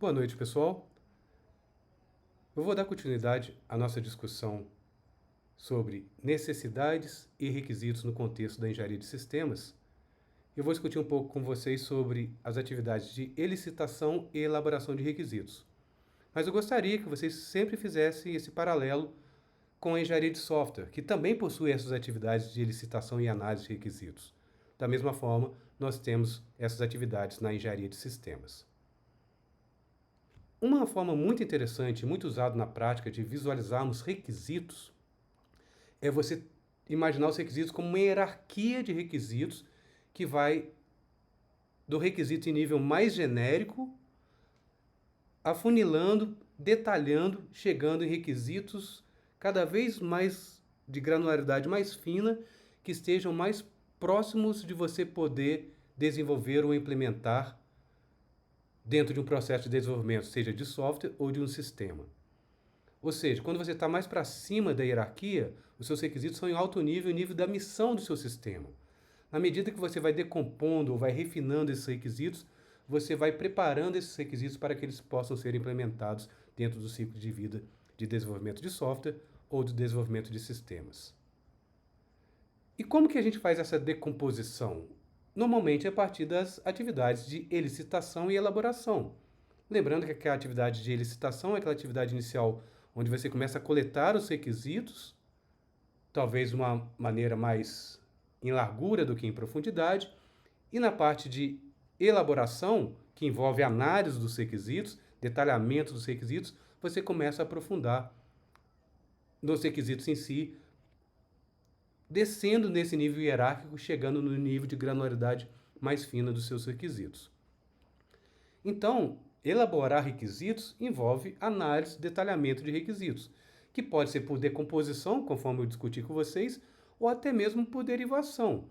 Boa noite, pessoal. Eu vou dar continuidade à nossa discussão sobre necessidades e requisitos no contexto da engenharia de sistemas. Eu vou discutir um pouco com vocês sobre as atividades de elicitação e elaboração de requisitos. Mas eu gostaria que vocês sempre fizessem esse paralelo com a engenharia de software, que também possui essas atividades de elicitação e análise de requisitos. Da mesma forma, nós temos essas atividades na engenharia de sistemas. Uma forma muito interessante, muito usada na prática de visualizarmos requisitos é você imaginar os requisitos como uma hierarquia de requisitos que vai do requisito em nível mais genérico, afunilando, detalhando, chegando em requisitos cada vez mais de granularidade mais fina, que estejam mais próximos de você poder desenvolver ou implementar dentro de um processo de desenvolvimento, seja de software ou de um sistema. Ou seja, quando você está mais para cima da hierarquia, os seus requisitos são em alto nível, nível da missão do seu sistema. Na medida que você vai decompondo ou vai refinando esses requisitos, você vai preparando esses requisitos para que eles possam ser implementados dentro do ciclo de vida de desenvolvimento de software ou de desenvolvimento de sistemas. E como que a gente faz essa decomposição? Normalmente é a partir das atividades de elicitação e elaboração. Lembrando que a atividade de elicitação é aquela atividade inicial onde você começa a coletar os requisitos, talvez de uma maneira mais em largura do que em profundidade, e na parte de elaboração, que envolve análise dos requisitos, detalhamento dos requisitos, você começa a aprofundar nos requisitos em si, descendo nesse nível hierárquico, chegando no nível de granularidade mais fina dos seus requisitos. Então, elaborar requisitos envolve análise, detalhamento de requisitos, que pode ser por decomposição, conforme eu discuti com vocês, ou até mesmo por derivação.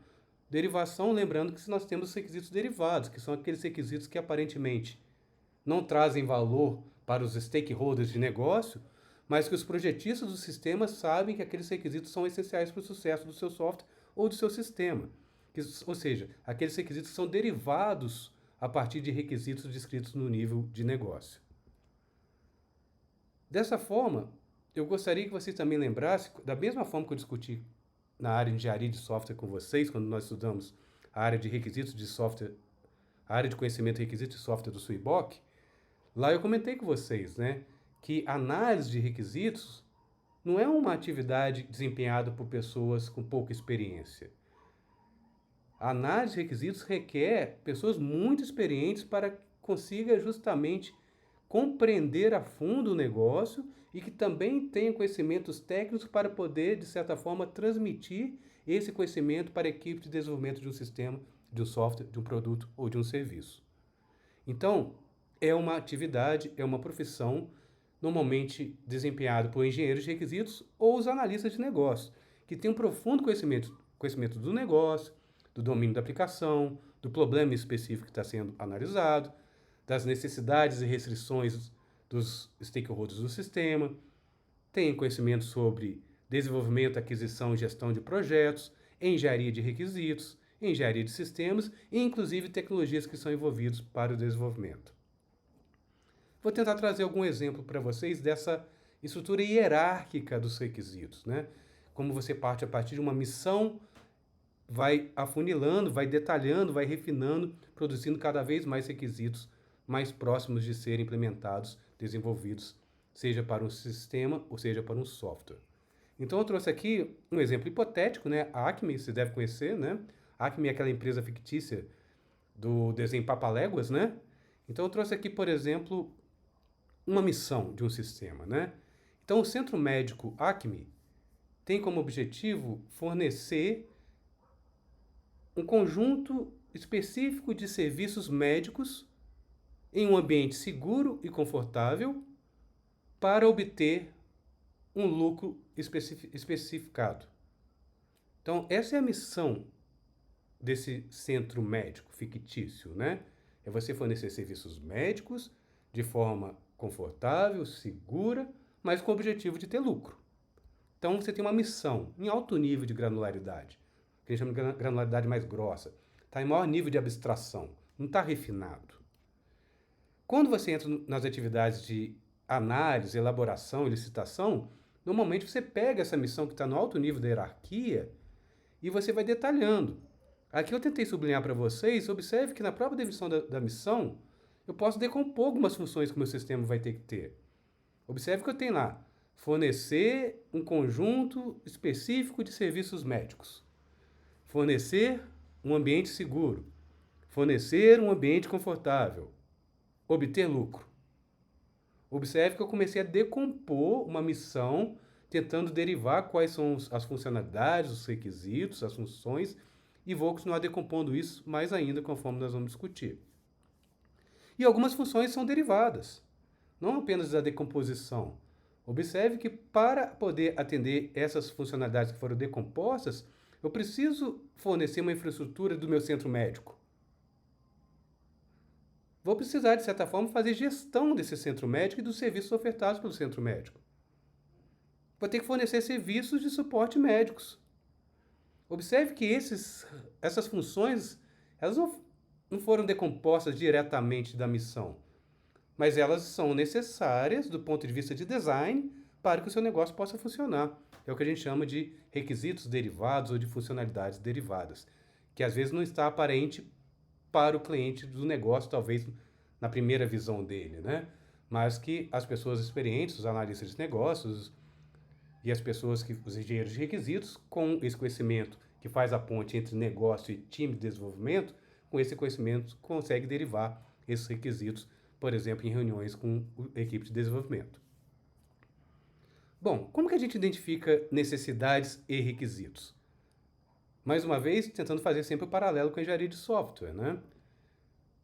Derivação, lembrando que nós temos requisitos derivados, que são aqueles requisitos que aparentemente não trazem valor para os stakeholders de negócio, mas que os projetistas do sistema sabem que aqueles requisitos são essenciais para o sucesso do seu software ou do seu sistema. Ou seja, aqueles requisitos são derivados a partir de requisitos descritos no nível de negócio. Dessa forma, eu gostaria que vocês também lembrassem, da mesma forma que eu discuti na área de engenharia de software com vocês, quando nós estudamos a área de requisitos de software, a área de conhecimento e requisitos de software do SWIBOK, lá eu comentei com vocês, que análise de requisitos não é uma atividade desempenhada por pessoas com pouca experiência. A análise de requisitos requer pessoas muito experientes para que consiga justamente compreender a fundo o negócio e que também tenham conhecimentos técnicos para poder, de certa forma, transmitir esse conhecimento para a equipe de desenvolvimento de um sistema, de um software, de um produto ou de um serviço. Então, é uma atividade, é uma profissão normalmente desempenhada por engenheiros de requisitos ou os analistas de negócio, que têm um profundo conhecimento do negócio, do domínio da aplicação, do problema específico que está sendo analisado, das necessidades e restrições dos stakeholders do sistema, tem conhecimento sobre desenvolvimento, aquisição e gestão de projetos, engenharia de requisitos, engenharia de sistemas e, inclusive, tecnologias que são envolvidas para o desenvolvimento. Vou tentar trazer algum exemplo para vocês dessa estrutura hierárquica dos requisitos, Como você parte a partir de uma missão, vai afunilando, vai detalhando, vai refinando, produzindo cada vez mais requisitos mais próximos de serem implementados, desenvolvidos, seja para um sistema ou seja para um software. Então eu trouxe aqui um exemplo hipotético, A Acme, você deve conhecer, A Acme é aquela empresa fictícia do desenho Papaléguas, Então eu trouxe aqui, por exemplo, uma missão de um sistema, Então o Centro Médico Acme tem como objetivo fornecer um conjunto específico de serviços médicos em um ambiente seguro e confortável para obter um lucro especificado. Então, essa é a missão desse centro médico fictício, É você fornecer serviços médicos de forma confortável, segura, mas com o objetivo de ter lucro. Então, você tem uma missão em alto nível de granularidade, que a gente chama de granularidade mais grossa. Está em maior nível de abstração, não está refinado. Quando você entra nas atividades de análise, elaboração e licitação, normalmente você pega essa missão que está no alto nível da hierarquia e você vai detalhando. Aqui eu tentei sublinhar para vocês, observe que na própria definição da missão, eu posso decompor algumas funções que o meu sistema vai ter que ter. Observe que eu tenho lá, fornecer um conjunto específico de serviços médicos, fornecer um ambiente seguro, fornecer um ambiente confortável, obter lucro. Observe que eu comecei a decompor uma missão, tentando derivar quais são as funcionalidades, os requisitos, as funções, e vou continuar decompondo isso mais ainda conforme nós vamos discutir. E algumas funções são derivadas, não apenas da decomposição. Observe que para poder atender essas funcionalidades que foram decompostas, eu preciso fornecer uma infraestrutura do meu centro médico. Vou precisar, de certa forma, fazer gestão desse centro médico e dos serviços ofertados pelo centro médico. Vou ter que fornecer serviços de suporte médicos. Observe que essas funções, elas não foram decompostas diretamente da missão, mas elas são necessárias do ponto de vista de design para que o seu negócio possa funcionar. É o que a gente chama de requisitos derivados ou de funcionalidades derivadas, que às vezes não está aparente para o cliente do negócio, talvez na primeira visão dele, né? Mas que as pessoas experientes, os analistas de negócios e as pessoas os engenheiros de requisitos, com esse conhecimento que faz a ponte entre negócio e time de desenvolvimento, com esse conhecimento consegue derivar esses requisitos, por exemplo, em reuniões com a equipe de desenvolvimento. Bom, como que a gente identifica necessidades e requisitos? Mais uma vez, tentando fazer sempre o paralelo com a engenharia de software, né?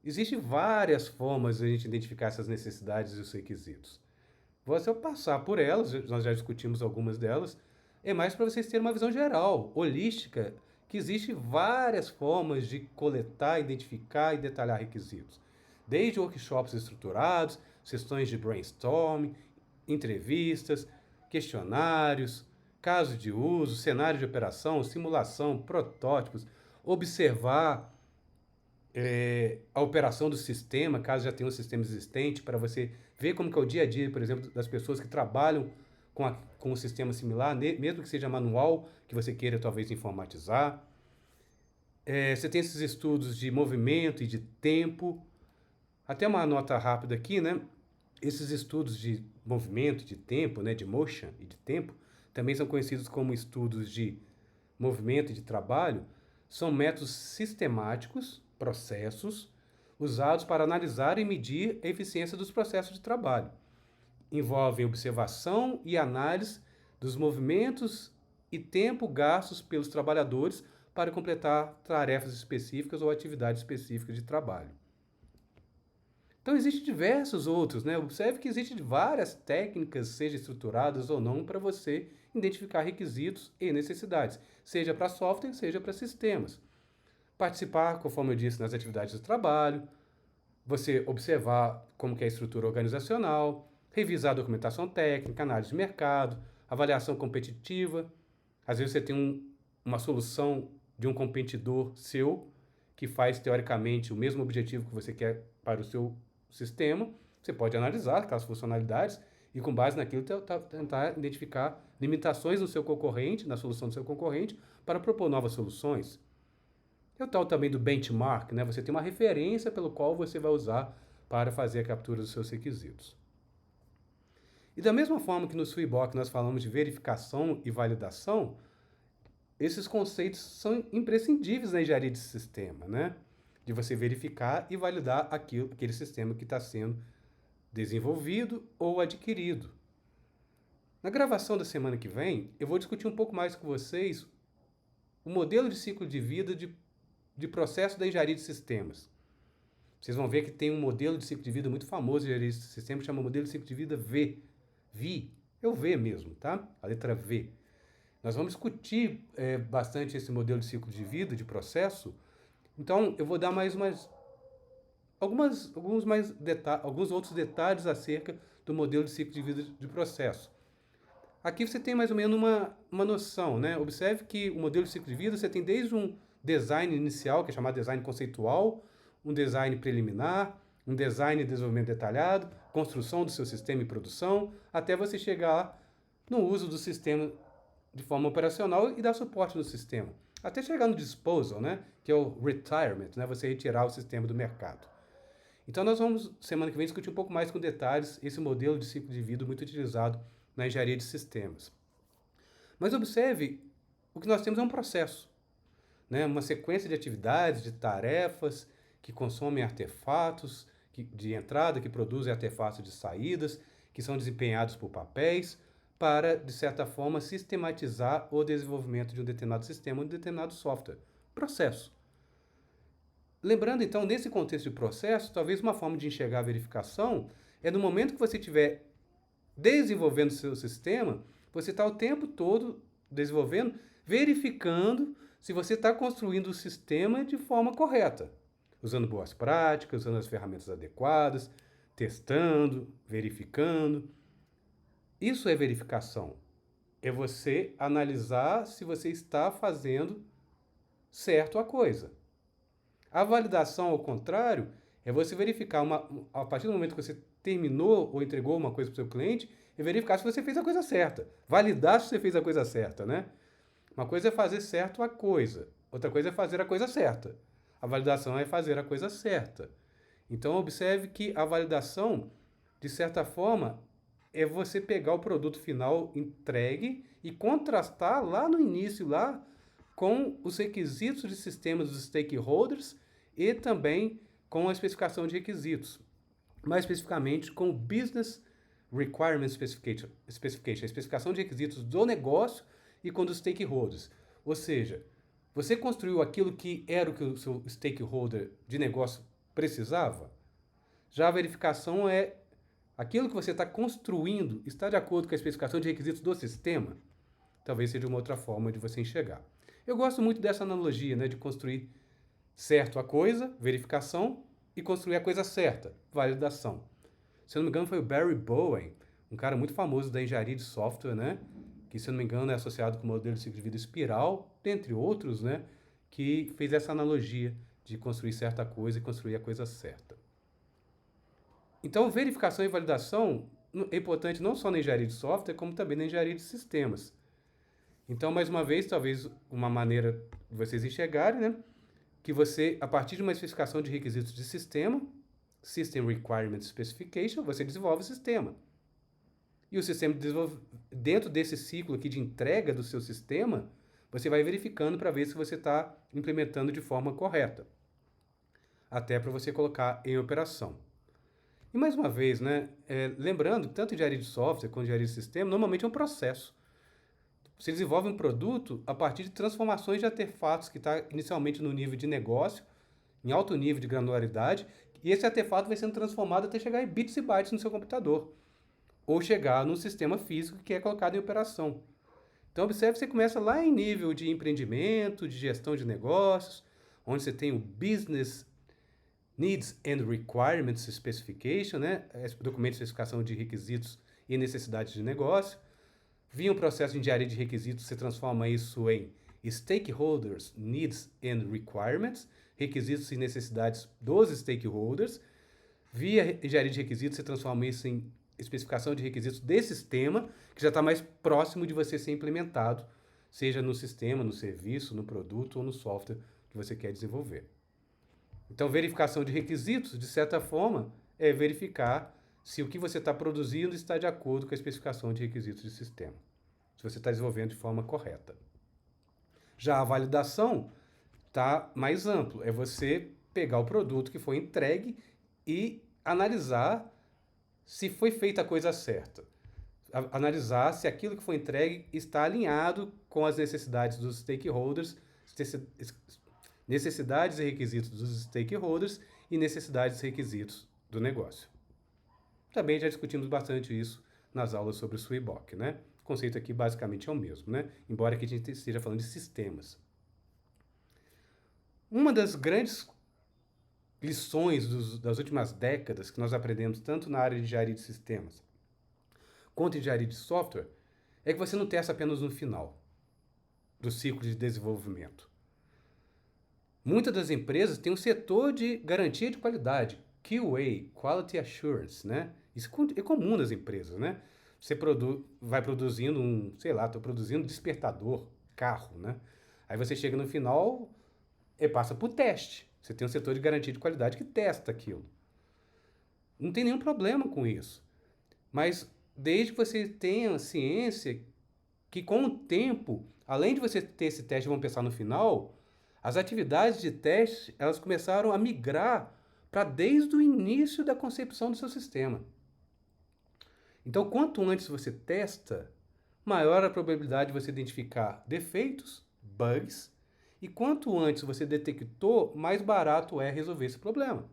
Existem várias formas de a gente identificar essas necessidades e os requisitos. Vou só passar por elas, nós já discutimos algumas delas, é mais para vocês terem uma visão geral, holística, que existem várias formas de coletar, identificar e detalhar requisitos. Desde workshops estruturados, sessões de brainstorming, entrevistas, questionários, caso de uso, cenário de operação, simulação, protótipos, observar a operação do sistema, caso já tenha um sistema existente, para você ver como que é o dia a dia, por exemplo, das pessoas que trabalham com um sistema similar, mesmo que seja manual, que você queira talvez informatizar. Você tem esses estudos de movimento e de tempo. Até uma nota rápida aqui, né? Esses estudos de movimento, de tempo, né, de motion e de tempo, também são conhecidos como estudos de movimento e de trabalho, são métodos sistemáticos, processos, usados para analisar e medir a eficiência dos processos de trabalho. Envolvem observação e análise dos movimentos e tempo gastos pelos trabalhadores para completar tarefas específicas ou atividades específicas de trabalho. Então, existem diversos outros, né? Observe que existem várias técnicas, seja estruturadas ou não, para você identificar requisitos e necessidades, seja para software, seja para sistemas. Participar, conforme eu disse, nas atividades de trabalho, você observar como que é a estrutura organizacional, revisar a documentação técnica, análise de mercado, avaliação competitiva. Às vezes você tem uma solução de um competidor seu que faz, teoricamente, o mesmo objetivo que você quer para o seu sistema. Você pode analisar aquelas funcionalidades e, com base naquilo, tentar identificar limitações no seu concorrente, na solução do seu concorrente, para propor novas soluções. É o tal também do benchmark, né? Você tem uma referência pelo qual você vai usar para fazer a captura dos seus requisitos. E da mesma forma que no SWIBOK nós falamos de verificação e validação, esses conceitos são imprescindíveis na engenharia de sistema, né? De você verificar e validar aquele sistema que está sendo desenvolvido ou adquirido. Na gravação da semana que vem, eu vou discutir um pouco mais com vocês o modelo de ciclo de vida de processo da engenharia de sistemas. Vocês vão ver que tem um modelo de ciclo de vida muito famoso em engenharia de sistemas, que chama modelo de ciclo de vida V. É o V mesmo, tá? A letra V. Nós vamos discutir bastante esse modelo de ciclo de vida, de processo. Então, eu vou dar alguns outros detalhes acerca do modelo de ciclo de vida de processo. Aqui você tem mais ou menos uma noção, né? Observe que o modelo de ciclo de vida você tem desde um design inicial, que é chamado design conceitual, um design preliminar, um design e desenvolvimento detalhado, construção do seu sistema e produção, até você chegar no uso do sistema de forma operacional e dar suporte no sistema. Até chegar no disposal, né, que é o retirement, né, você retirar o sistema do mercado. Então nós vamos, semana que vem, discutir um pouco mais com detalhes esse modelo de ciclo de vida muito utilizado na engenharia de sistemas. Mas observe, o que nós temos é um processo, né, uma sequência de atividades, de tarefas que consomem artefatos de entrada, que produzem artefatos de saídas, que são desempenhados por papéis, para, de certa forma, sistematizar o desenvolvimento de um determinado sistema, um determinado software. Processo. Lembrando, então, nesse contexto de processo, talvez uma forma de enxergar a verificação é no momento que você estiver desenvolvendo o seu sistema, você está o tempo todo desenvolvendo, verificando se você está construindo o sistema de forma correta, usando boas práticas, usando as ferramentas adequadas, testando, verificando. Isso é verificação. É você analisar se você está fazendo certo a coisa. A validação, ao contrário, é você verificar, a partir do momento que você terminou ou entregou uma coisa para o seu cliente, é verificar se você fez a coisa certa. Validar se você fez a coisa certa, né? Uma coisa é fazer certo a coisa, outra coisa é fazer a coisa certa. A validação é fazer a coisa certa. Então, observe que a validação, de certa forma, é você pegar o produto final entregue e contrastar lá no início, lá com os requisitos de sistemas dos stakeholders e também com a especificação de requisitos. Mais especificamente, com o Business Requirement Specification, a especificação de requisitos do negócio e com dos stakeholders. Ou seja, você construiu aquilo que era o que o seu stakeholder de negócio precisava? Já a verificação é aquilo que você está construindo está de acordo com a especificação de requisitos do sistema? Talvez seja uma outra forma de você enxergar. Eu gosto muito dessa analogia, né, de construir certo a coisa, verificação, e construir a coisa certa, validação. Se eu não me engano, foi o Barry Bowen, um cara muito famoso da engenharia de software, né, que, se eu não me engano, é associado com o modelo de ciclo de vida espiral, dentre outros, né, que fez essa analogia de construir certa coisa e construir a coisa certa. Então, verificação e validação é importante não só na engenharia de software, como também na engenharia de sistemas. Então, mais uma vez, talvez uma maneira de vocês enxergarem, né, que você, a partir de uma especificação de requisitos de sistema, System Requirement Specification, você desenvolve o sistema. E o sistema dentro desse ciclo aqui de entrega do seu sistema, você vai verificando para ver se você está implementando de forma correta. Até para você colocar em operação. E mais uma vez, né, lembrando que tanto engenharia de software quanto engenharia de sistema, normalmente é um processo. Você desenvolve um produto a partir de transformações de artefatos que está inicialmente no nível de negócio, em alto nível de granularidade, e esse artefato vai sendo transformado até chegar em bits e bytes no seu computador, ou chegar num sistema físico que é colocado em operação. Então, observe que você começa lá em nível de empreendimento, de gestão de negócios, onde você tem o Business Needs and Requirements Specification, né? Documento de especificação de requisitos e necessidades de negócio. Via um processo de engenharia de requisitos, você transforma isso em Stakeholders Needs and Requirements, requisitos e necessidades dos stakeholders. Via engenharia de requisitos, você transforma isso em especificação de requisitos desse sistema, que já está mais próximo de você ser implementado, seja no sistema, no serviço, no produto ou no software que você quer desenvolver. Então, verificação de requisitos, de certa forma, é verificar se o que você está produzindo está de acordo com a especificação de requisitos de sistema. Se você está desenvolvendo de forma correta. Já a validação está mais amplo. É você pegar o produto que foi entregue e analisar se foi feita a coisa certa. Analisar se aquilo que foi entregue está alinhado com as necessidades dos stakeholders, necessidades e requisitos dos stakeholders e necessidades e requisitos do negócio. Também já discutimos bastante isso nas aulas sobre o SWIBOK, né? O conceito aqui basicamente é o mesmo, né? Embora aqui a gente esteja falando de sistemas. Uma das grandes lições das últimas décadas que nós aprendemos tanto na área de engenharia de sistemas quanto em engenharia de software é que você não testa apenas no final do ciclo de desenvolvimento. Muitas das empresas têm um setor de garantia de qualidade, QA, Quality Assurance, né? Isso é comum nas empresas, né? Você vai produzindo sei lá, estou produzindo despertador, carro, né? Aí você chega no final e passa por teste. Você tem um setor de garantia de qualidade que testa aquilo. Não tem nenhum problema com isso. Mas desde que você tenha ciência que com o tempo, além de você ter esse teste, vamos pensar no final, as atividades de teste, elas começaram a migrar para desde o início da concepção do seu sistema. Então, quanto antes você testa, maior a probabilidade de você identificar defeitos, bugs, e quanto antes você detectou, mais barato é resolver esse problema.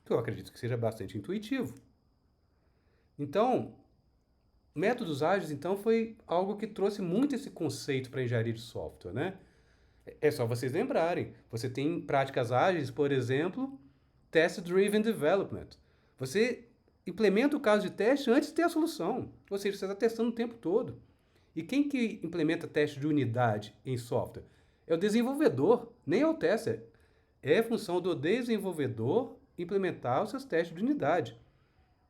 Que eu acredito que seja bastante intuitivo. Então, métodos ágeis, então, foi algo que trouxe muito esse conceito para a engenharia de software, né? É só vocês lembrarem. Você tem práticas ágeis, por exemplo, Test Driven Development. Você implementa o caso de teste antes de ter a solução. Ou seja, você está testando o tempo todo. E quem que implementa teste de unidade em software? É o desenvolvedor, nem é o tester. É função do desenvolvedor implementar os seus testes de unidade.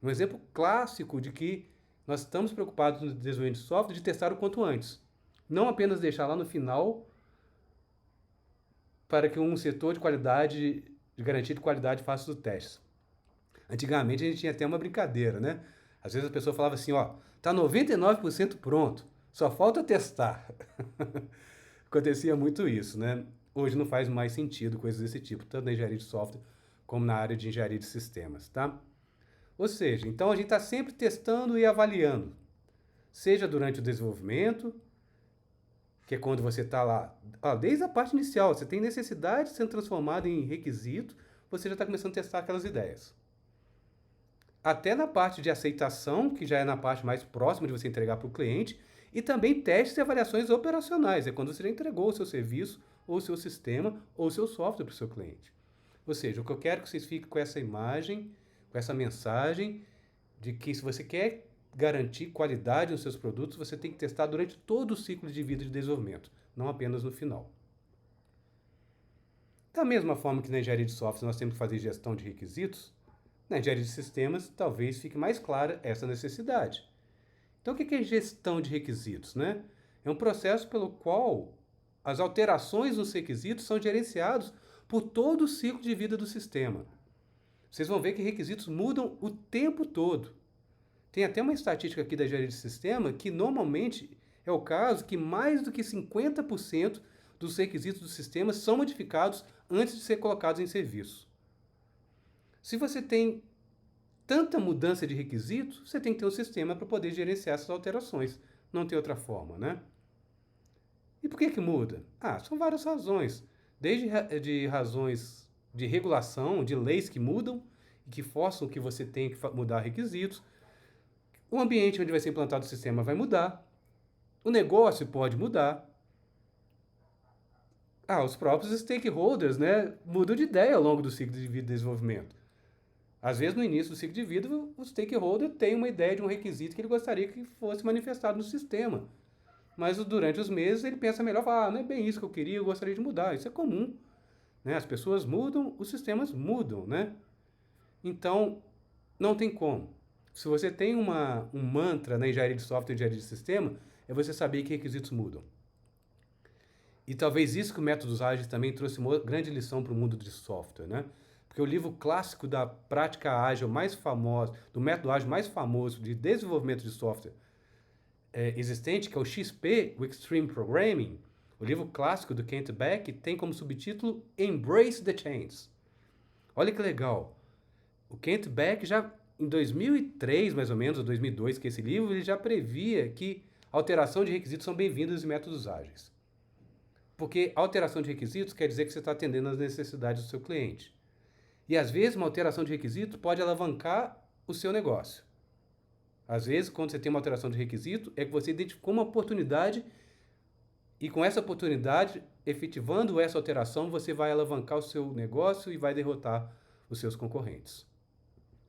Um exemplo clássico de que nós estamos preocupados no desenvolvimento de software de testar o quanto antes. Não apenas deixar lá no final para que um setor de qualidade, de garantia de qualidade, faça os testes. Antigamente a gente tinha até uma brincadeira, né? Às vezes a pessoa falava assim, ó, tá 99% pronto, só falta testar. Acontecia muito isso, né? Hoje não faz mais sentido coisas desse tipo, tanto na engenharia de software como na área de engenharia de sistemas, tá? Ou seja, então a gente está sempre testando e avaliando, seja durante o desenvolvimento, que é quando você está lá, desde a parte inicial, você tem necessidade sendo transformada em requisito, você já está começando a testar aquelas ideias. Até na parte de aceitação, que já é na parte mais próxima de você entregar para o cliente, e também testes e avaliações operacionais, é quando você já entregou o seu serviço, ou o seu sistema, ou o seu software para o seu cliente. Ou seja, o que eu quero que vocês fiquem com essa imagem, com essa mensagem, de que se você quer garantir qualidade nos seus produtos, você tem que testar durante todo o ciclo de vida de desenvolvimento, não apenas no final. Da mesma forma que na engenharia de software nós temos que fazer gestão de requisitos, na engenharia de sistemas talvez fique mais clara essa necessidade. Então o que é gestão de requisitos, né? É um processo pelo qual as alterações nos requisitos são gerenciados por todo o ciclo de vida do sistema. Vocês vão ver que requisitos mudam o tempo todo. Tem até uma estatística aqui da engenharia de sistema que normalmente é o caso que mais do que 50% dos requisitos do sistema são modificados antes de ser colocados em serviço. Se você tem tanta mudança de requisitos, você tem que ter um sistema para poder gerenciar essas alterações. Não tem outra forma, né? E por que muda? São várias razões. Desde de razões de regulação, de leis que mudam e que forçam que você tenha que mudar requisitos. O ambiente onde vai ser implantado o sistema vai mudar. O negócio pode mudar. Os próprios stakeholders, né, mudam de ideia ao longo do ciclo de vida de desenvolvimento. Às vezes, no início do ciclo de vida, o stakeholder tem uma ideia de um requisito que ele gostaria que fosse manifestado no sistema. Mas durante os meses ele pensa melhor, fala, não é bem isso que eu queria, eu gostaria de mudar. Isso é comum. Né? As pessoas mudam, os sistemas mudam, né? Então, não tem como. Se você tem um mantra na engenharia de software e engenharia de sistema, é você saber que requisitos mudam. E talvez isso que o Métodos Ágeis também trouxe uma grande lição para o mundo de software, né? Porque o livro clássico da prática ágil mais famosa, do método ágil mais famoso de desenvolvimento de software existente, que é o XP, o Extreme Programming, o livro clássico do Kent Beck, tem como subtítulo Embrace the Change. Olha que legal. O Kent Beck já em 2003, mais ou menos, ou 2002, que esse livro, ele já previa que alteração de requisitos são bem-vindas em métodos ágeis. Porque alteração de requisitos quer dizer que você está atendendo às necessidades do seu cliente. E às vezes uma alteração de requisito pode alavancar o seu negócio. Às vezes, quando você tem uma alteração de requisito, é que você identificou uma oportunidade e com essa oportunidade, efetivando essa alteração, você vai alavancar o seu negócio e vai derrotar os seus concorrentes.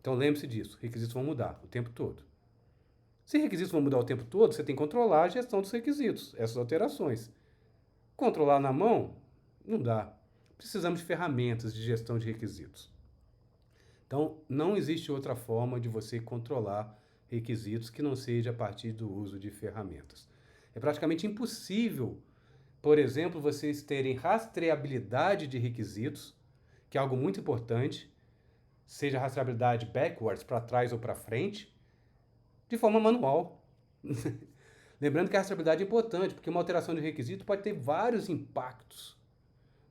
Então lembre-se disso, requisitos vão mudar o tempo todo. Se requisitos vão mudar o tempo todo, você tem que controlar a gestão dos requisitos, essas alterações. Controlar na mão? Não dá. Precisamos de ferramentas de gestão de requisitos. Então, não existe outra forma de você controlar requisitos que não seja a partir do uso de ferramentas. É praticamente impossível, por exemplo, vocês terem rastreabilidade de requisitos, que é algo muito importante, seja rastreabilidade backwards, para trás ou para frente, de forma manual. Lembrando que a rastreabilidade é importante, porque uma alteração de requisito pode ter vários impactos,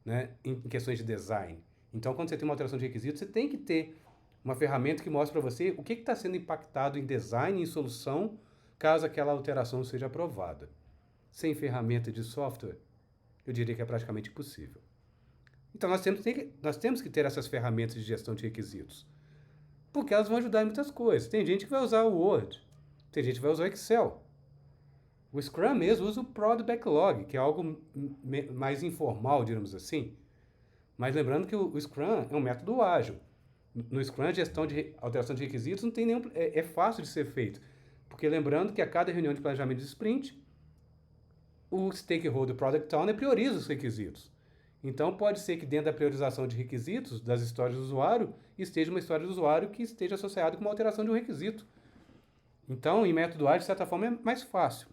né, em questões de design. Então, quando você tem uma alteração de requisito, você tem que ter uma ferramenta que mostre para você o que está sendo impactado em design e em solução, caso aquela alteração seja aprovada. Sem ferramenta de software, eu diria que é praticamente impossível. Então, nós temos que ter essas ferramentas de gestão de requisitos, porque elas vão ajudar em muitas coisas. Tem gente que vai usar o Word, tem gente que vai usar o Excel. O Scrum mesmo usa o Prod Backlog, que é algo mais informal, digamos assim. Mas lembrando que o Scrum é um método ágil. No Scrum, a gestão de alteração de requisitos não tem nenhum, é fácil de ser feito. Porque lembrando que a cada reunião de planejamento de sprint, o stakeholder Product Owner prioriza os requisitos. Então, pode ser que dentro da priorização de requisitos das histórias do usuário, esteja uma história do usuário que esteja associada com uma alteração de um requisito. Então, em método ágil, de certa forma, é mais fácil.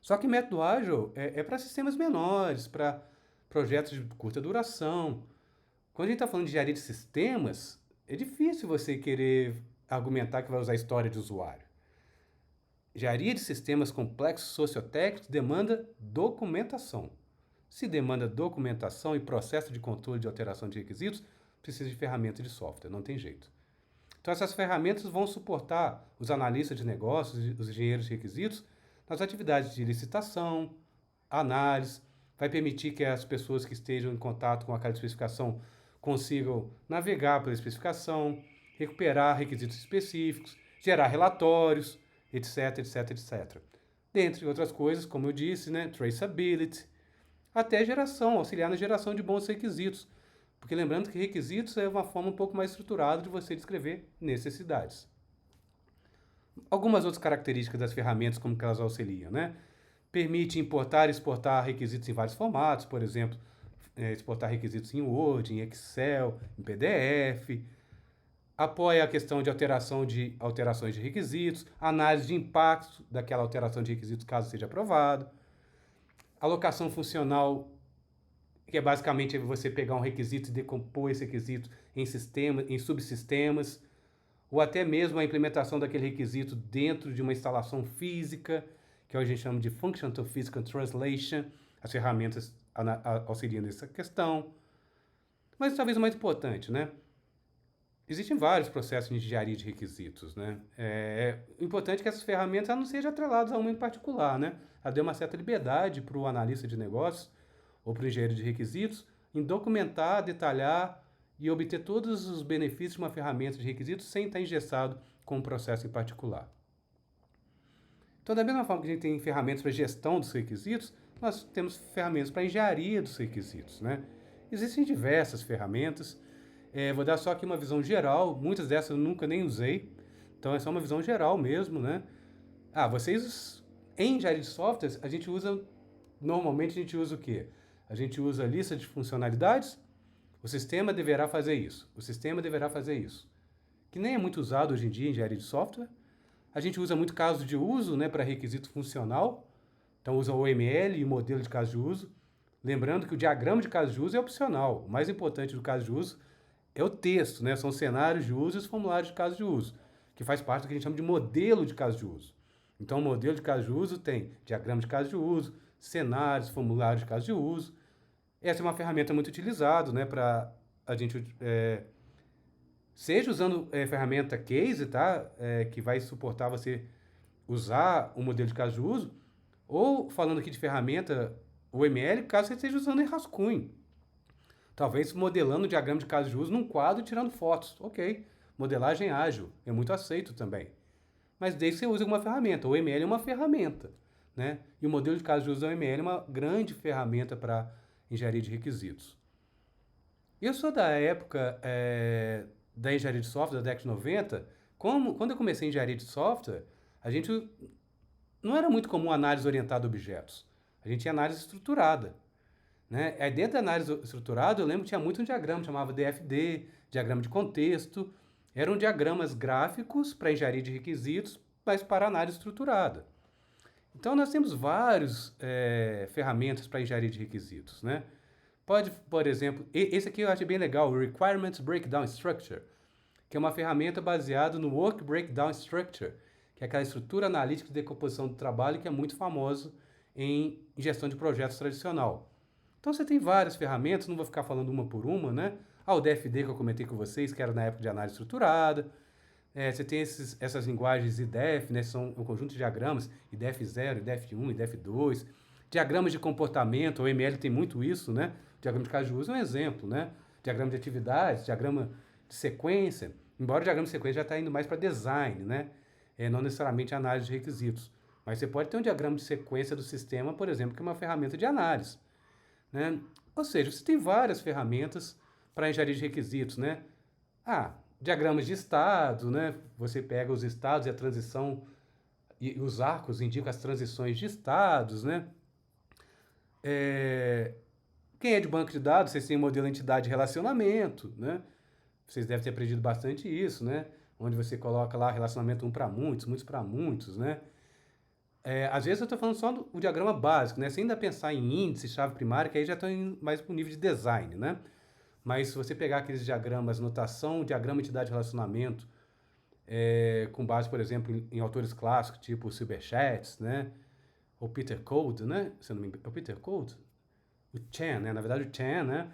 Só que método ágil é para sistemas menores, para projetos de curta duração. Quando a gente está falando de engenharia de sistemas, é difícil você querer argumentar que vai usar história de usuário. Engenharia de sistemas complexos sociotécnicos demanda documentação. Se demanda documentação e processo de controle de alteração de requisitos, precisa de ferramenta de software, não tem jeito. Então, essas ferramentas vão suportar os analistas de negócios, os engenheiros de requisitos, nas atividades de licitação, análise, vai permitir que as pessoas que estejam em contato com aquela especificação consigam navegar pela especificação, recuperar requisitos específicos, gerar relatórios, etc, etc, etc. Dentre outras coisas, como eu disse, né, traceability, até geração, auxiliar na geração de bons requisitos. Porque lembrando que requisitos é uma forma um pouco mais estruturada de você descrever necessidades. Algumas outras características das ferramentas, como que elas auxiliam, né? Permite importar e exportar requisitos em vários formatos, por exemplo, exportar requisitos em Word, em Excel, em PDF. Apoia a questão de alterações de requisitos, análise de impacto daquela alteração de requisitos caso seja aprovado. Alocação funcional, que é basicamente você pegar um requisito e decompor esse requisito em subsistemas, ou até mesmo a implementação daquele requisito dentro de uma instalação física, que hoje a gente chama de Function to Physical Translation. As ferramentas auxiliam nessa questão. Mas talvez o mais importante, né? Existem vários processos de engenharia de requisitos, né? O importante é que essas ferramentas não sejam atreladas a uma em particular, né? Ela dê uma certa liberdade para o analista de negócios ou para o engenheiro de requisitos em documentar, detalhar e obter todos os benefícios de uma ferramenta de requisitos sem estar engessado com um processo em particular. Então, da mesma forma que a gente tem ferramentas para gestão dos requisitos, nós temos ferramentas para engenharia dos requisitos, né? Existem diversas ferramentas. Vou dar só aqui uma visão geral. Muitas dessas eu nunca nem usei. Então, é só uma visão geral mesmo, né? Em engenharia de softwares, normalmente a gente usa o quê? A gente usa a lista de funcionalidades. O sistema deverá fazer isso. O sistema deverá fazer isso. Que nem é muito usado hoje em dia em engenharia de software. A gente usa muito caso de uso, né, para requisito funcional. Então, usa o OML e o modelo de caso de uso. Lembrando que o diagrama de caso de uso é opcional. O mais importante do caso de uso é o texto, né? São os cenários de uso e os formulários de caso de uso, que faz parte do que a gente chama de modelo de caso de uso. Então, o modelo de caso de uso tem diagrama de caso de uso, cenários, formulários de caso de uso. Essa é uma ferramenta muito utilizada, né, para a gente, seja usando ferramenta case, tá, que vai suportar você usar o modelo de caso de uso, ou falando aqui de ferramenta UML, caso você esteja usando em rascunho. Talvez modelando o diagrama de caso de uso num quadro e tirando fotos. Ok, modelagem ágil, é muito aceito também. Mas desde que você use uma ferramenta. O ML é uma ferramenta, né? E o modelo de caso de uso do ML é uma grande ferramenta para engenharia de requisitos. Eu sou da época da engenharia de software, da década de 90. Quando eu comecei em engenharia de software, a gente não era muito comum análise orientada a objetos. A gente tinha análise estruturada, né? Dentro da análise estruturada, eu lembro que tinha muito um diagrama, chamava DFD, diagrama de contexto, Eram diagramas gráficos para engenharia de requisitos, mas para análise estruturada. Então, nós temos várias ferramentas para engenharia de requisitos, né? Pode, por exemplo, esse aqui eu achei bem legal, o Requirements Breakdown Structure, que é uma ferramenta baseada no Work Breakdown Structure, que é aquela estrutura analítica de decomposição do trabalho que é muito famoso em gestão de projetos tradicional. Então você tem várias ferramentas, não vou ficar falando uma por uma, né? O DFD que eu comentei com vocês, que era na época de análise estruturada. Você tem essas linguagens IDEF, né? São um conjunto de diagramas, IDEF 0, IDEF 1, IDEF 2. Diagramas de comportamento, o ML tem muito isso, né? O diagrama de caso de uso é um exemplo, né? Diagrama de atividades, diagrama de sequência. Embora o diagrama de sequência já está indo mais para design, né? Não necessariamente análise de requisitos. Mas você pode ter um diagrama de sequência do sistema, por exemplo, que é uma ferramenta de análise, né? Ou seja, você tem várias ferramentas para engenharia de requisitos, né? Diagramas de estado, né? Você pega os estados e a transição, e os arcos indicam as transições de estados, né? Quem é de banco de dados, vocês têm modelo entidade de relacionamento, né? Vocês devem ter aprendido bastante isso, né? Onde você coloca lá relacionamento um para muitos, muitos para muitos, né? Às vezes eu estou falando só do diagrama básico, né? Sem ainda pensar em índice, chave primária, que aí já estão mais para o nível de design, né? Mas se você pegar aqueles diagramas, notação, diagrama entidade de relacionamento, com base, por exemplo, em autores clássicos, tipo Silberschatz, né? Ou Peter Code, né? Se eu não me engano, é o Peter Code? O Chan, né? Na verdade, o Chan, né?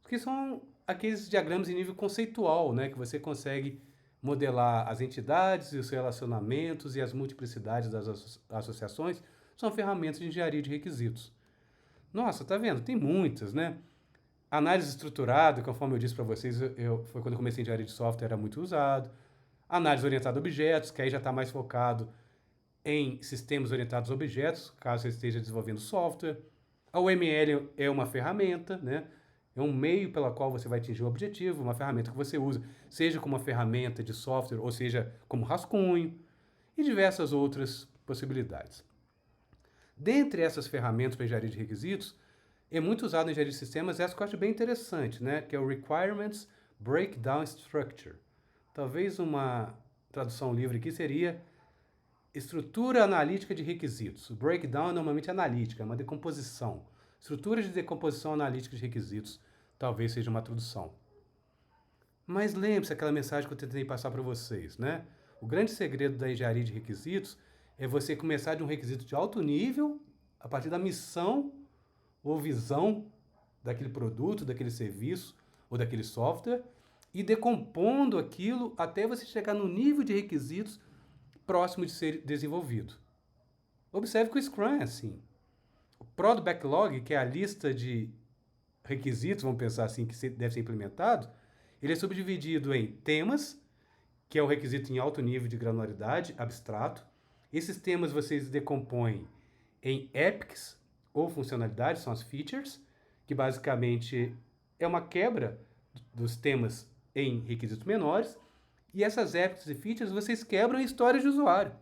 Que são aqueles diagramas em nível conceitual, né? Que você consegue modelar as entidades e os relacionamentos e as multiplicidades das associações. São ferramentas de engenharia de requisitos. Nossa, tá vendo? Tem muitas, né? Análise estruturada, conforme eu disse para vocês, foi quando eu comecei em engenharia de software, era muito usado. Análise orientada a objetos, que aí já está mais focado em sistemas orientados a objetos, caso você esteja desenvolvendo software. A UML é uma ferramenta, né? É um meio pela qual você vai atingir o objetivo, uma ferramenta que você usa, seja como uma ferramenta de software, ou seja, como rascunho, e diversas outras possibilidades. Dentre essas ferramentas para engenharia de requisitos, é muito usado em engenharia de sistemas essa que eu acho bem interessante, né? Que é o Requirements Breakdown Structure. Talvez uma tradução livre aqui seria estrutura analítica de requisitos. O breakdown é normalmente analítica, é uma decomposição. Estrutura de decomposição analítica de requisitos talvez seja uma tradução. Mas lembre-se aquela mensagem que eu tentei passar para vocês, né? O grande segredo da engenharia de requisitos é você começar de um requisito de alto nível, a partir da missão ou visão daquele produto, daquele serviço ou daquele software, e decompondo aquilo até você chegar no nível de requisitos próximo de ser desenvolvido. Observe que o Scrum é assim. O Product Backlog, que é a lista de requisitos, vamos pensar assim, que deve ser implementado, ele é subdividido em temas, que é o requisito em alto nível de granularidade, abstrato. Esses temas vocês decompõem em epics, ou funcionalidades, são as features, que basicamente é uma quebra dos temas em requisitos menores, e essas epics e features vocês quebram em histórias de usuário,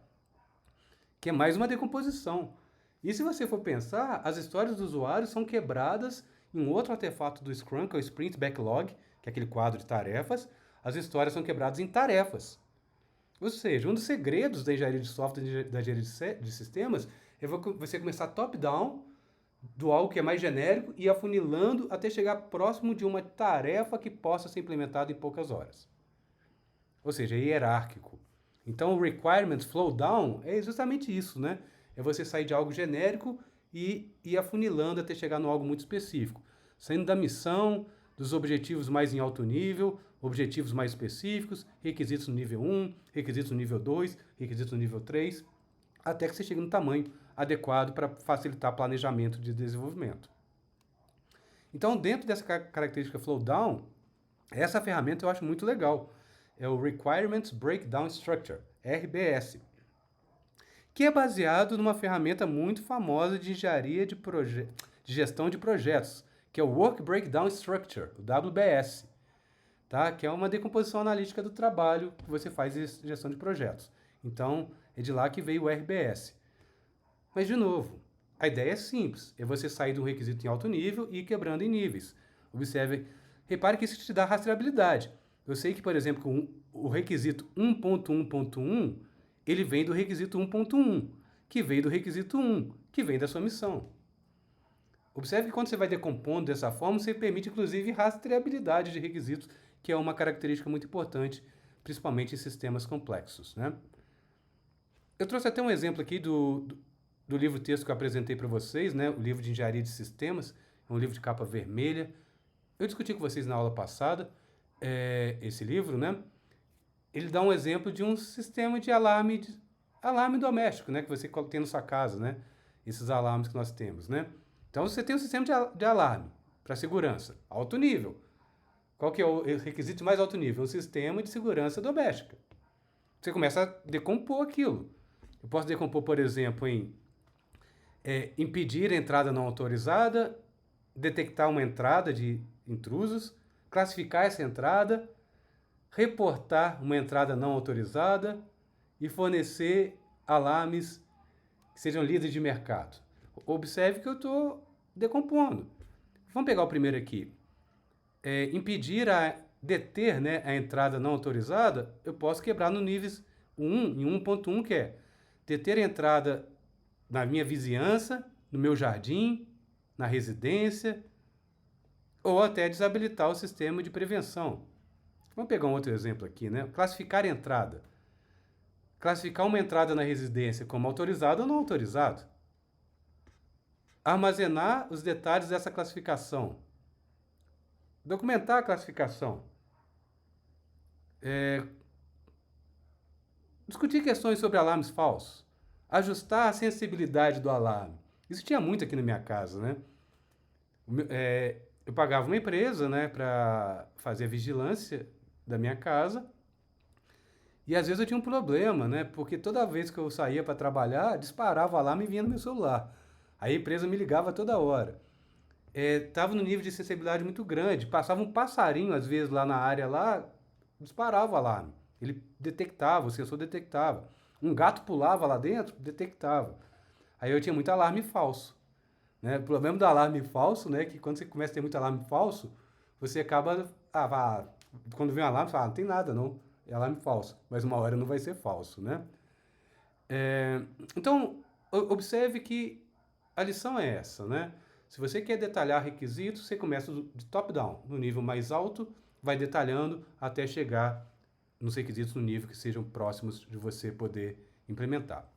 que é mais uma decomposição. E se você for pensar, as histórias do usuário são quebradas em um outro artefato do Scrum, que é o Sprint Backlog, que é aquele quadro de tarefas. As histórias são quebradas em tarefas. Ou seja, um dos segredos da engenharia de software, da engenharia de sistemas, é você começar top-down, do algo que é mais genérico, e afunilando até chegar próximo de uma tarefa que possa ser implementada em poucas horas. Ou seja, é hierárquico. Então, o requirements flow down é justamente isso, né? É você sair de algo genérico e ir afunilando até chegar no algo muito específico. Saindo da missão, dos objetivos mais em alto nível, objetivos mais específicos, requisitos no nível 1, requisitos no nível 2, requisitos no nível 3, até que você chegue no tamanho adequado para facilitar o planejamento de desenvolvimento. Então, dentro dessa característica flow down, essa ferramenta eu acho muito legal. É o Requirements Breakdown Structure, RBS, que é baseado numa ferramenta muito famosa de engenharia de gestão de projetos, que é o Work Breakdown Structure, o WBS, tá? Que é uma decomposição analítica do trabalho que você faz em gestão de projetos. Então, é de lá que veio o RBS. Mas, de novo, a ideia é simples, é você sair de um requisito em alto nível e ir quebrando em níveis. Observe, repare que isso te dá rastreabilidade. Eu sei que, por exemplo, o requisito 1.1.1, ele vem do requisito 1.1, que vem do requisito 1, que vem da sua missão. Observe que quando você vai decompondo dessa forma, você permite, inclusive, rastreabilidade de requisitos, que é uma característica muito importante, principalmente em sistemas complexos, né? Eu trouxe até um exemplo aqui do livro-texto que eu apresentei para vocês, né? O livro de Engenharia de Sistemas, é um livro de capa vermelha. Eu discuti com vocês na aula passada esse livro, né? Ele dá um exemplo de um sistema de alarme doméstico, né? Que você tem na sua casa, né? Esses alarmes que nós temos, né? Então, você tem um sistema de alarme para segurança, alto nível. Qual que é o requisito de mais alto nível? Um sistema de segurança doméstica. Você começa a decompor aquilo. Eu posso decompor, por exemplo, em impedir a entrada não autorizada, detectar uma entrada de intrusos, classificar essa entrada, reportar uma entrada não autorizada e fornecer alarmes que sejam líderes de mercado. Observe que eu estou decompondo. Vamos pegar o primeiro aqui. Deter, né, a entrada não autorizada, eu posso quebrar no níveis 1, em 1.1, que é deter a entrada na minha vizinhança, no meu jardim, na residência, ou até desabilitar o sistema de prevenção. Vamos pegar um outro exemplo aqui, né? Classificar a entrada. Classificar uma entrada na residência como autorizada ou não autorizado. Armazenar os detalhes dessa classificação. Documentar a classificação. Discutir questões sobre alarmes falsos. Ajustar a sensibilidade do alarme. Isso tinha muito aqui na minha casa, né? Eu pagava uma empresa, né, para fazer a vigilância da minha casa. E às vezes eu tinha um problema, né? Porque toda vez que eu saía para trabalhar, disparava o alarme e vinha no meu celular. Aí a empresa me ligava toda hora. Tava no nível de sensibilidade muito grande. Passava um passarinho, às vezes, lá na área, lá, disparava o alarme. Ele detectava, o sensor detectava. Um gato pulava lá dentro, detectava. Aí eu tinha muito alarme falso. Né? O problema do alarme falso, né, é que quando você começa a ter muito alarme falso, você acaba... quando vem um alarme, você fala, não tem nada, não. É alarme falso. Mas uma hora não vai ser falso, né? Então, observe que a lição é essa, né? Se você quer detalhar requisitos, você começa de top-down, no nível mais alto, vai detalhando até chegar nos requisitos no nível que sejam próximos de você poder implementar.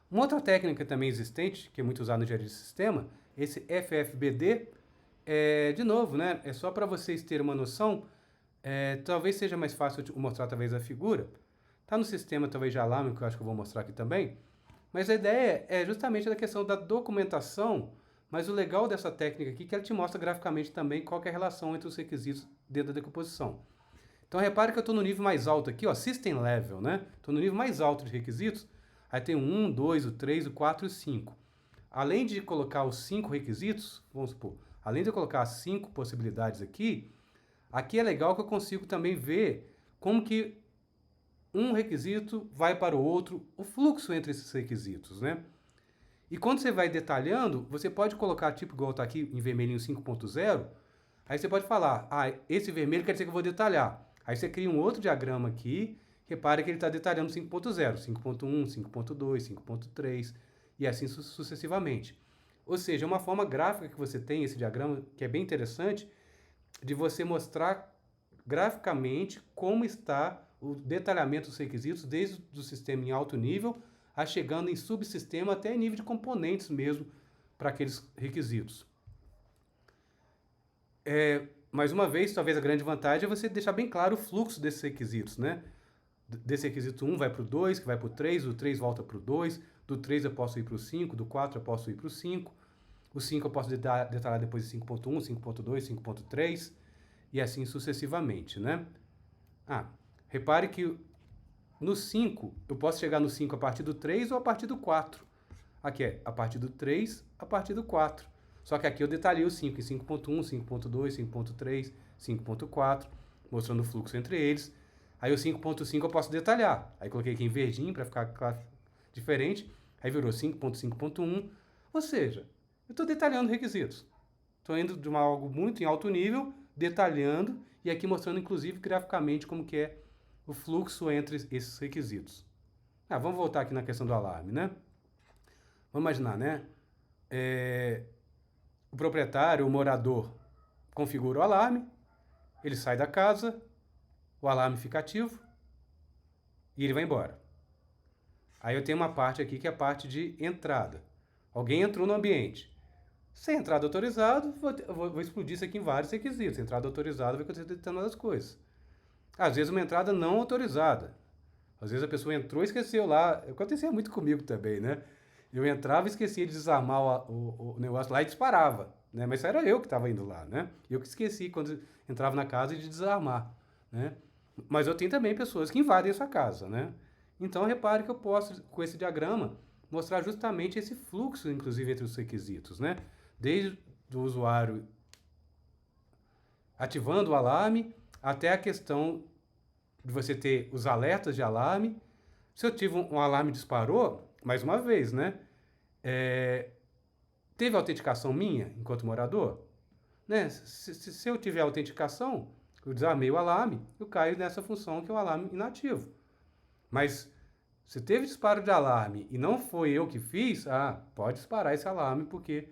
Uma outra técnica também existente, que é muito usada no engenharia de sistema, esse FFBD, de novo, né? É só para vocês terem uma noção, talvez seja mais fácil eu mostrar talvez a figura. Está no sistema talvez de alarme, que eu acho que eu vou mostrar aqui também. Mas a ideia é justamente a questão da documentação, mas o legal dessa técnica aqui é que ela te mostra graficamente também qual é a relação entre os requisitos dentro da decomposição. Então repare que eu estou no nível mais alto aqui, ó, System Level, né? Estou no nível mais alto de requisitos, aí tem o 1, 2, o 3, o 4 e o 5. Além de colocar os 5 requisitos, vamos supor, além de eu colocar as 5 possibilidades aqui é legal que eu consigo também ver como que um requisito vai para o outro, o fluxo entre esses requisitos, né? E quando você vai detalhando, você pode colocar, tipo, igual está aqui em vermelhinho 5.0, aí você pode falar, esse vermelho quer dizer que eu vou detalhar. Aí você cria um outro diagrama aqui, repare que ele está detalhando 5.0, 5.1, 5.2, 5.3 e assim sucessivamente. Ou seja, é uma forma gráfica que você tem, esse diagrama, que é bem interessante, de você mostrar graficamente como está o detalhamento dos requisitos, desde o sistema em alto nível, a chegando em subsistema até nível de componentes mesmo para aqueles requisitos. Mais uma vez, talvez a grande vantagem é você deixar bem claro o fluxo desses requisitos, né? Desse requisito 1 vai para o 2, que vai para o 3, o 3 volta para o 2, do 3 eu posso ir para o 5, do 4 eu posso ir para o 5, o 5 eu posso detalhar depois de 5.1, 5.2, 5.3 e assim sucessivamente, né? Repare que no 5, eu posso chegar no 5 a partir do 3 ou a partir do 4. Aqui é a partir do 3, a partir do 4. Só que aqui eu detalhei o 5 em 5.1, 5.2, 5.3, 5.4, mostrando o fluxo entre eles. Aí o 5.5 eu posso detalhar. Aí coloquei aqui em verdinho para ficar diferente. Aí virou 5.5.1. Ou seja, eu estou detalhando requisitos. Estou indo de algo muito em alto nível, detalhando, e aqui mostrando inclusive graficamente como que é o fluxo entre esses requisitos. Vamos voltar aqui na questão do alarme, né? Vamos imaginar, né? O proprietário, o morador, configura o alarme, ele sai da casa, o alarme fica ativo e ele vai embora. Aí eu tenho uma parte aqui que é a parte de entrada. Alguém entrou no ambiente. Sem entrada autorizada, vou explodir isso aqui em vários requisitos. Entrada autorizada vai acontecer determinadas coisas. Às vezes uma entrada não autorizada. Às vezes a pessoa entrou e esqueceu lá. Acontecia muito comigo também, né? Eu entrava e esquecia de desarmar o negócio lá e disparava, né? Mas era eu que estava indo lá, né? Eu que esqueci quando entrava na casa de desarmar, né? Mas eu tenho também pessoas que invadem a sua casa, né? Então repare que eu posso, com esse diagrama, mostrar justamente esse fluxo, inclusive, entre os requisitos, né? Desde o usuário ativando o alarme até a questão de você ter os alertas de alarme. Se eu tive um alarme disparou, mais uma vez, né? Teve autenticação minha enquanto morador? Né? Se eu tiver autenticação, eu desarmei o alarme, eu caio nessa função que é o alarme inativo. Mas se teve disparo de alarme e não foi eu que fiz, pode disparar esse alarme porque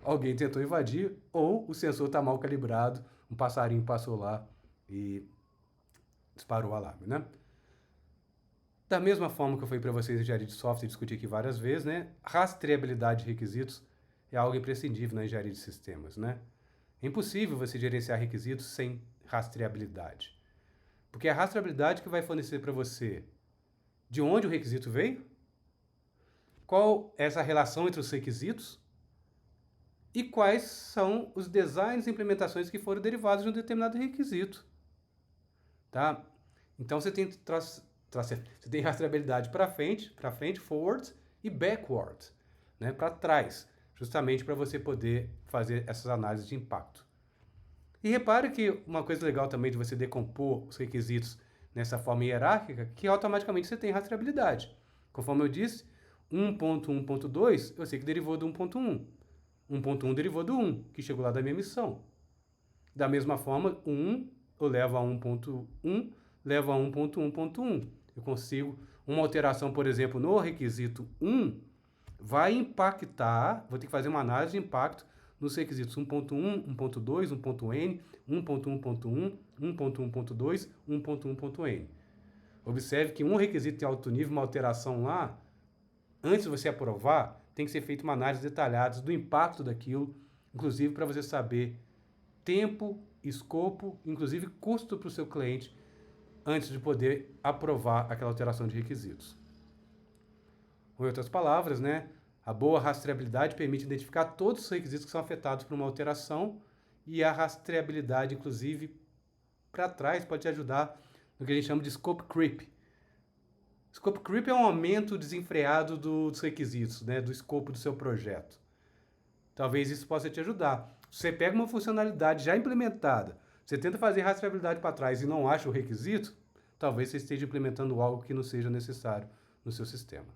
alguém tentou invadir ou o sensor está mal calibrado, um passarinho passou lá e disparou o alarme, né? Da mesma forma que eu falei para vocês em engenharia de software e discuti aqui várias vezes, né? Rastreabilidade de requisitos é algo imprescindível na engenharia de sistemas, né? É impossível você gerenciar requisitos sem rastreabilidade. Porque é a rastreabilidade que vai fornecer para você de onde o requisito veio, qual é essa relação entre os requisitos e quais são os designs e implementações que foram derivados de um determinado requisito. Tá? Então você tem rastreabilidade para frente, forward e backward, né? Para trás, justamente para você poder fazer essas análises de impacto. E repare que uma coisa legal também de você decompor os requisitos nessa forma hierárquica, que automaticamente você tem rastreabilidade. Conforme eu disse, 1.1.2, eu sei que derivou do 1.1. 1.1 derivou do 1, que chegou lá da minha missão. Da mesma forma, 1 eu levo a 1.1, levo a 1.1.1. Eu consigo, uma alteração, por exemplo, no requisito 1, vai impactar, vou ter que fazer uma análise de impacto nos requisitos 1.1, 1.2, 1.n, 1.1.1, 1.1.2, 1.1.n. Observe que um requisito de alto nível, uma alteração lá, antes de você aprovar, tem que ser feita uma análise detalhada do impacto daquilo, inclusive para você saber tempo, escopo, inclusive custo para o seu cliente, antes de poder aprovar aquela alteração de requisitos. Em outras palavras, né, a boa rastreabilidade permite identificar todos os requisitos que são afetados por uma alteração e a rastreabilidade, inclusive, para trás, pode te ajudar no que a gente chama de scope creep. Scope creep é um aumento desenfreado dos requisitos, né, do escopo do seu projeto. Talvez isso possa te ajudar. Você pega uma funcionalidade já implementada, você tenta fazer rastreabilidade para trás e não acha o requisito, talvez você esteja implementando algo que não seja necessário no seu sistema.